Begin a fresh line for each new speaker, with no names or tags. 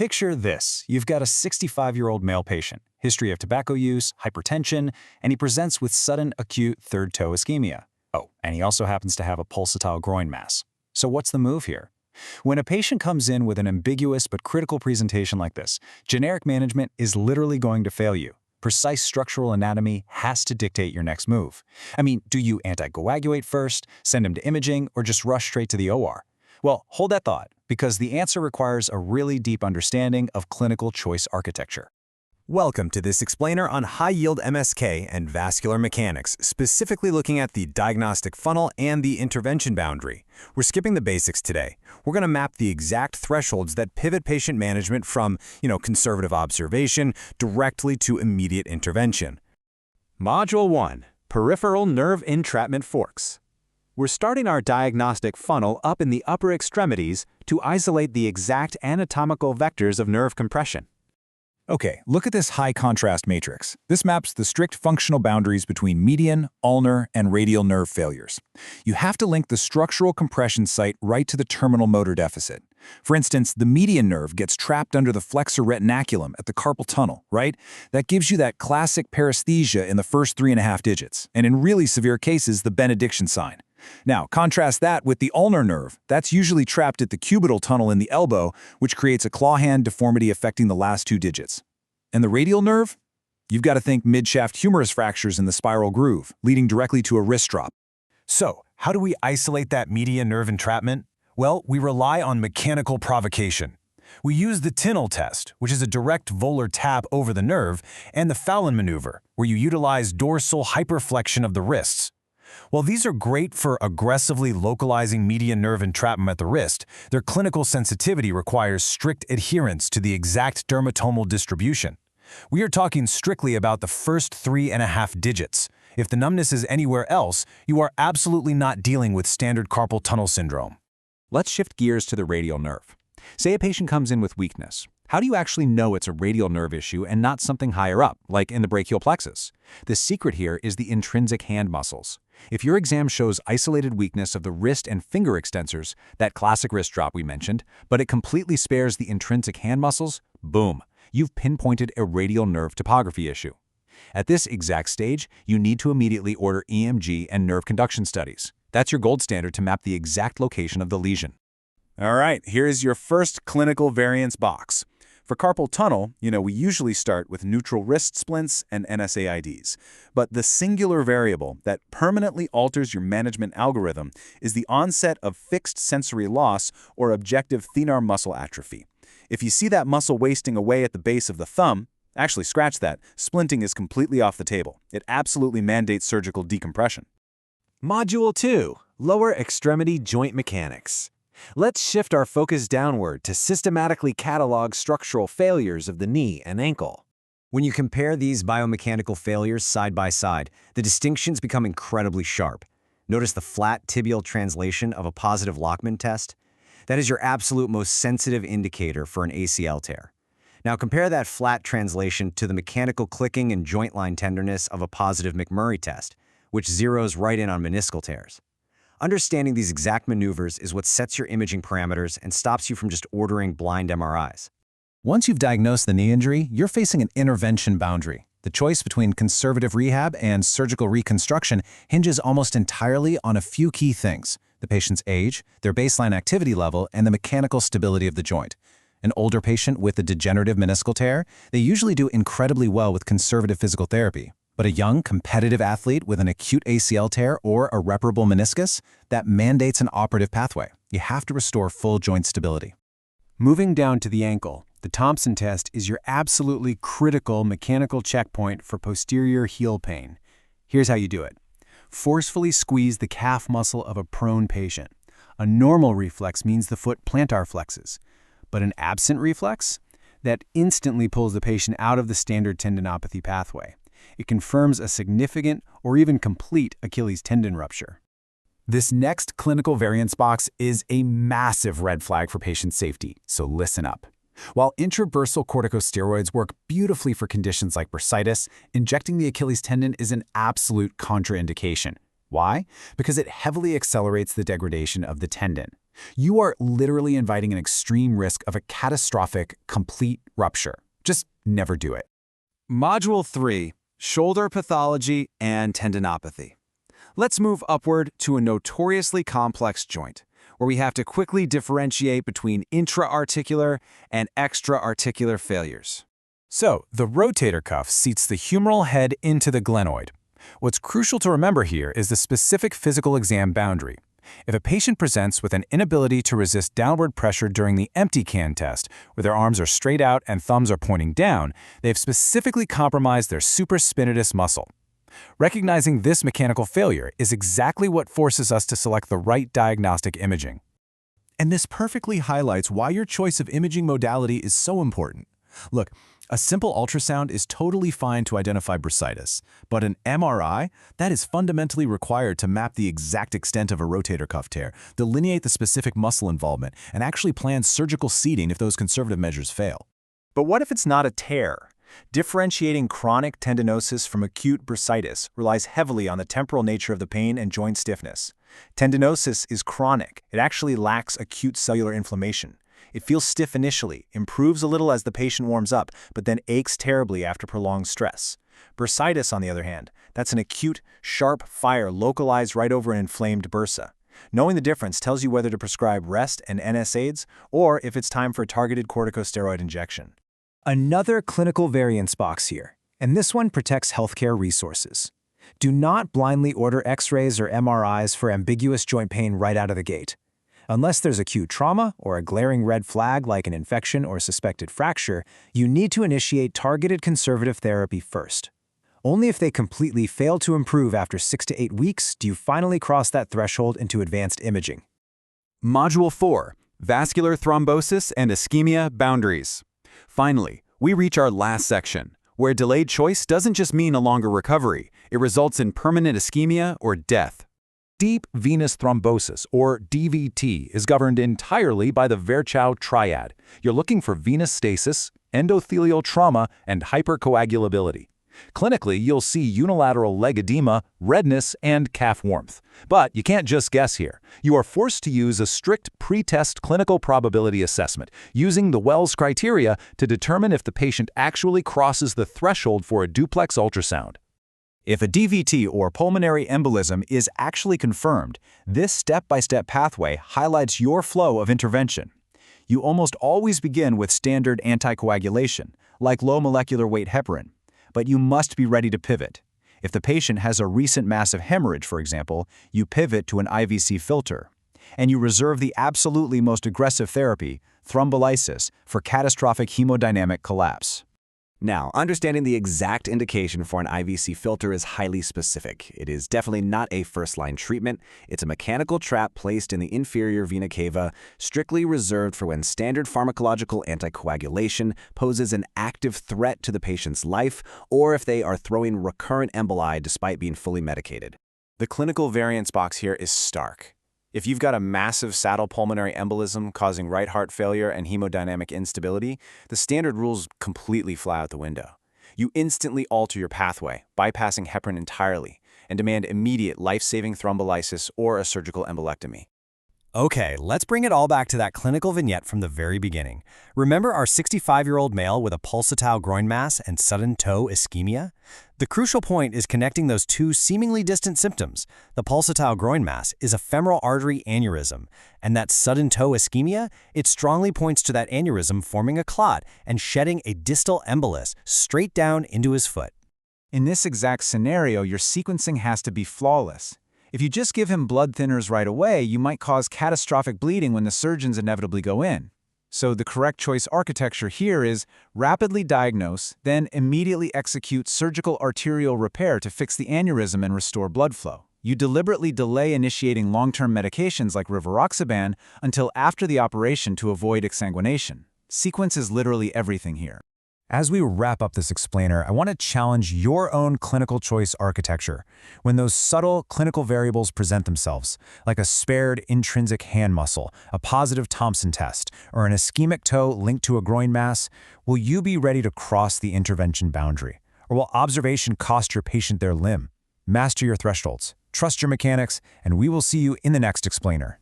Picture this. You've got a 65-year-old male patient, history of tobacco use, hypertension, and he presents with sudden acute third toe ischemia. Oh, and he also happens to have a pulsatile groin mass. So what's the move here? When a patient comes in with an ambiguous but critical presentation like this, generic management is literally going to fail you. Precise structural anatomy has to dictate your next move. I mean, do you anticoagulate first, send him to imaging, or just rush straight to the OR? Well, hold that thought, because the answer requires a really deep understanding of clinical choice architecture.
Welcome to this explainer on high-yield MSK and vascular mechanics, specifically looking at the diagnostic funnel and the intervention boundary. We're skipping the basics today. We're going to map the exact thresholds that pivot patient management from, conservative observation directly to immediate intervention. Module 1, Peripheral Nerve Entrapment Forks. We're starting our diagnostic funnel up in the upper extremities to isolate the exact anatomical vectors of nerve compression.
Okay, look at this high-contrast matrix. This maps the strict functional boundaries between median, ulnar, and radial nerve failures. You have to link the structural compression site right to the terminal motor deficit. For instance, the median nerve gets trapped under the flexor retinaculum at the carpal tunnel, right? That gives you that classic paresthesia in the first 3.5 digits, and in really severe cases, the benediction sign. Now, contrast that with the ulnar nerve. That's usually trapped at the cubital tunnel in the elbow, which creates a claw-hand deformity affecting the last 2 digits. And the radial nerve? You've got to think mid-shaft humerus fractures in the spiral groove, leading directly to a wrist drop.
So, how do we isolate that median nerve entrapment? Well, we rely on mechanical provocation. We use the Tinel test, which is a direct volar tap over the nerve, and the Fallon maneuver, where you utilize dorsal hyperflexion of the wrists. While these are great for aggressively localizing median nerve entrapment at the wrist, their clinical sensitivity requires strict adherence to the exact dermatomal distribution. We are talking strictly about the first 3.5 digits. If the numbness is anywhere else, you are absolutely not dealing with standard carpal tunnel syndrome.
Let's shift gears to the radial nerve. Say a patient comes in with weakness. How do you actually know it's a radial nerve issue and not something higher up, like in the brachial plexus? The secret here is the intrinsic hand muscles. If your exam shows isolated weakness of the wrist and finger extensors, that classic wrist drop we mentioned, but it completely spares the intrinsic hand muscles, boom, you've pinpointed a radial nerve topography issue. At this exact stage, you need to immediately order EMG and nerve conduction studies. That's your gold standard to map the exact location of the lesion.
All right, here's your first clinical variance box. For carpal tunnel, we usually start with neutral wrist splints and NSAIDs. But the singular variable that permanently alters your management algorithm is the onset of fixed sensory loss or objective thenar muscle atrophy. If you see that muscle wasting away at the base of the thumb, actually scratch that, splinting is completely off the table. It absolutely mandates surgical decompression.
Module 2, Lower Extremity Joint Mechanics. Let's shift our focus downward to systematically catalog structural failures of the knee and ankle. When you compare these biomechanical failures side by side, the distinctions become incredibly sharp. Notice the flat tibial translation of a positive Lockman test? That is your absolute most sensitive indicator for an ACL tear. Now compare that flat translation to the mechanical clicking and joint line tenderness of a positive McMurray test, which zeroes right in on meniscal tears. Understanding these exact maneuvers is what sets your imaging parameters and stops you from just ordering blind MRIs.
Once you've diagnosed the knee injury, you're facing an intervention boundary. The choice between conservative rehab and surgical reconstruction hinges almost entirely on a few key things: the patient's age, their baseline activity level, and the mechanical stability of the joint. An older patient with a degenerative meniscal tear, they usually do incredibly well with conservative physical therapy. But a young, competitive athlete with an acute ACL tear or irreparable meniscus, that mandates an operative pathway. You have to restore full joint stability.
Moving down to the ankle, the Thompson test is your absolutely critical mechanical checkpoint for posterior heel pain. Here's how you do it. Forcefully squeeze the calf muscle of a prone patient. A normal reflex means the foot plantar flexes, but an absent reflex? That instantly pulls the patient out of the standard tendinopathy pathway. It confirms a significant or even complete Achilles tendon rupture.
This next clinical variance box is a massive red flag for patient safety, so listen up. While intrabursal corticosteroids work beautifully for conditions like bursitis, injecting the Achilles tendon is an absolute contraindication. Why? Because it heavily accelerates the degradation of the tendon. You are literally inviting an extreme risk of a catastrophic, complete rupture. Just never do it.
Module 3, Shoulder Pathology and Tendinopathy. Let's move upward to a notoriously complex joint, where we have to quickly differentiate between intra-articular and extra-articular failures.
So, the rotator cuff seats the humeral head into the glenoid. What's crucial to remember here is the specific physical exam boundary. If a patient presents with an inability to resist downward pressure during the empty can test, where their arms are straight out and thumbs are pointing down, they've specifically compromised their supraspinatus muscle. Recognizing this mechanical failure is exactly what forces us to select the right diagnostic imaging.
And this perfectly highlights why your choice of imaging modality is so important. Look, a simple ultrasound is totally fine to identify bursitis, but an MRI, that is fundamentally required to map the exact extent of a rotator cuff tear, delineate the specific muscle involvement, and actually plan surgical seeding if those conservative measures fail.
But what if it's not a tear? Differentiating chronic tendinosis from acute bursitis relies heavily on the temporal nature of the pain and joint stiffness. Tendinosis is chronic. It actually lacks acute cellular inflammation. It feels stiff initially, improves a little as the patient warms up, but then aches terribly after prolonged stress. Bursitis, on the other hand, that's an acute, sharp fire localized right over an inflamed bursa. Knowing the difference tells you whether to prescribe rest and NSAIDs or if it's time for a targeted corticosteroid injection.
Another clinical variance box here, and this one protects healthcare resources. Do not blindly order X-rays or MRIs for ambiguous joint pain right out of the gate. Unless there's acute trauma or a glaring red flag like an infection or suspected fracture, you need to initiate targeted conservative therapy first. Only if they completely fail to improve after 6 to 8 weeks do you finally cross that threshold into advanced imaging.
Module 4, Vascular Thrombosis and Ischemia Boundaries. Finally, we reach our last section, where delayed choice doesn't just mean a longer recovery, it results in permanent ischemia or death.
Deep venous thrombosis, or DVT, is governed entirely by the Virchow triad. You're looking for venous stasis, endothelial trauma, and hypercoagulability. Clinically, you'll see unilateral leg edema, redness, and calf warmth. But you can't just guess here. You are forced to use a strict pre-test clinical probability assessment, using the Wells criteria to determine if the patient actually crosses the threshold for a duplex ultrasound.
If a DVT or pulmonary embolism is actually confirmed, this step-by-step pathway highlights your flow of intervention. You almost always begin with standard anticoagulation, like low molecular weight heparin, but you must be ready to pivot. If the patient has a recent massive hemorrhage, for example, you pivot to an IVC filter. And you reserve the absolutely most aggressive therapy, thrombolysis, for catastrophic hemodynamic collapse.
Now, understanding the exact indication for an IVC filter is highly specific. It is definitely not a first-line treatment. It's a mechanical trap placed in the inferior vena cava, strictly reserved for when standard pharmacological anticoagulation poses an active threat to the patient's life, or if they are throwing recurrent emboli despite being fully medicated. The clinical variance box here is stark. If you've got a massive saddle pulmonary embolism causing right heart failure and hemodynamic instability, the standard rules completely fly out the window. You instantly alter your pathway, bypassing heparin entirely, and demand immediate life-saving thrombolysis or a surgical embolectomy.
Okay, let's bring it all back to that clinical vignette from the very beginning. Remember our 65-year-old male with a pulsatile groin mass and sudden toe ischemia? The crucial point is connecting those two seemingly distant symptoms. The pulsatile groin mass is a femoral artery aneurysm, and that sudden toe ischemia, it strongly points to that aneurysm forming a clot and shedding a distal embolus straight down into his foot.
In this exact scenario, your sequencing has to be flawless. If you just give him blood thinners right away, you might cause catastrophic bleeding when the surgeons inevitably go in. So the correct choice architecture here is rapidly diagnose, then immediately execute surgical arterial repair to fix the aneurysm and restore blood flow. You deliberately delay initiating long-term medications like rivaroxaban until after the operation to avoid exsanguination. Sequence is literally everything here. As we wrap up this explainer, I want to challenge your own clinical choice architecture. When those subtle clinical variables present themselves, like a spared intrinsic hand muscle, a positive Thompson test, or an ischemic toe linked to a groin mass, will you be ready to cross the intervention boundary? Or will observation cost your patient their limb? Master your thresholds, trust your mechanics, and we will see you in the next explainer.